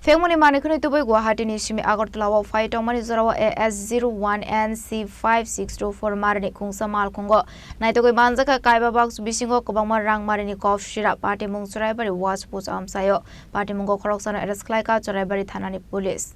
Phekmung Manikuni Tubui Guwahati ni Simi Agartalao Phai Tongmani Jorao AS01N-C5624 Marini Khungsa Malkhungo Naitugwi Manjakha Kaiba box Bisingo Kwbangma Rangmarini Syrub Patimung Churaibari was post Amchaio Patimungo Khoroksano Khlaikha Churaibari Thanani police.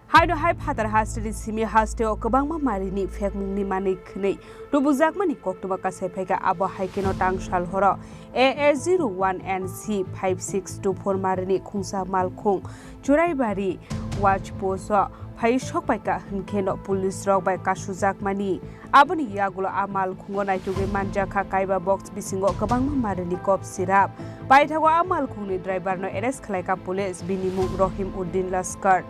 Haido hai phatar hastri Simi hasteo Kwbangma Marini Phekmung ni Marini Khwnwi Tubujakmani koktuma kasai phaika abo haikeno tangsal horo AS01N-C5624 Marini Khungsa Malkhungo Churaibari watch post phai sokpaika hnkeno police rok bai Tubujakmani aboni yagulo amal khungo Naitugwi Manjakha Kaiba box Bisingo Kwbangma Marini Syrub paithago amal khungni driver no arrest Khlaikha police binimung Rohim Uddin Laskar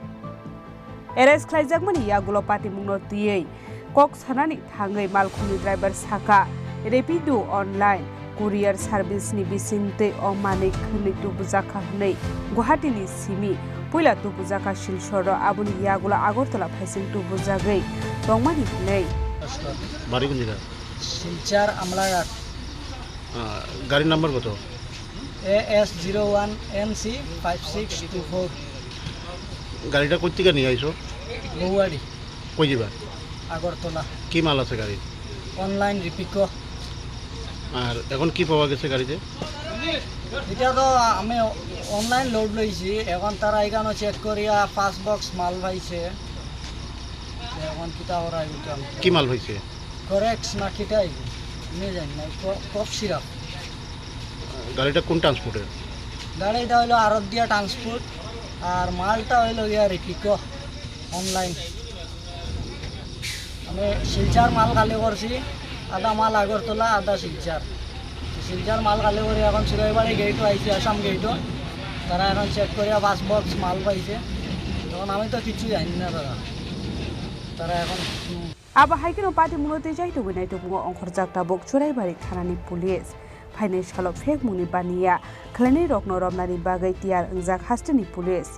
arrest Tubui yagulo Patimung tiyei Khoroksano thangai malkhungni driver saka rapido online courier service ni bisingte Marini Khwnwi Tubujakha nei Guwahati ni Simi puila Tubujakha silsoro abuni yagulo Agartala phaising Tubujagai Tongmani nei বাড়ি কোন জায়গা শিলচর আমলাঘাট গাড়ি number কত AS01N-C5624 গাড়িটা কই থেকে নিয়ে আইছো গুয়াহাটি কই যাবা আগরতলা কি মাল আছে গাড়ি অনলাইন রিপিকো আর এখন কি পাওয়া গেছে গাড়িতে এটা তো আমি অনলাইন লোড লইছি এখন তারা এখানে চেক করিয়া 5 বক্স মাল পাইছে এখন কিটা ওরা ইউটাম কি মাল হইছে করেক্ট না কিটাই নিয়ে যাই না কফ সিরাপ গাড়িটা কোন ট্রান্সপোর্টের গাড়িটা হলো আরদিয়া ট্রান্সপোর্ট আর মালটা হলো ইয়া রিপিকো অনলাইন আমি শিলচর মাল খালি করছি আধা মাল আগরতলা আধা শিলচর মাল খালি করে এখন চুরাইবাড়ি গেটও আইছে আসাম গেটও তারা এখন চেক করিয়া 5 বক্স মাল পাইছে তখন আমি তো কিছু জানি না তারা এখন aba haikeno Patimung te jaitugwi Naitugwi ongkhorjakta bok Churaibari Thanani police phaine salo Phekmung ni baniya khlaini rokno romnani bagai tiar ongjak hastini police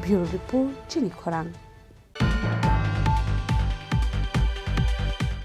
Bureau report Chini Khorang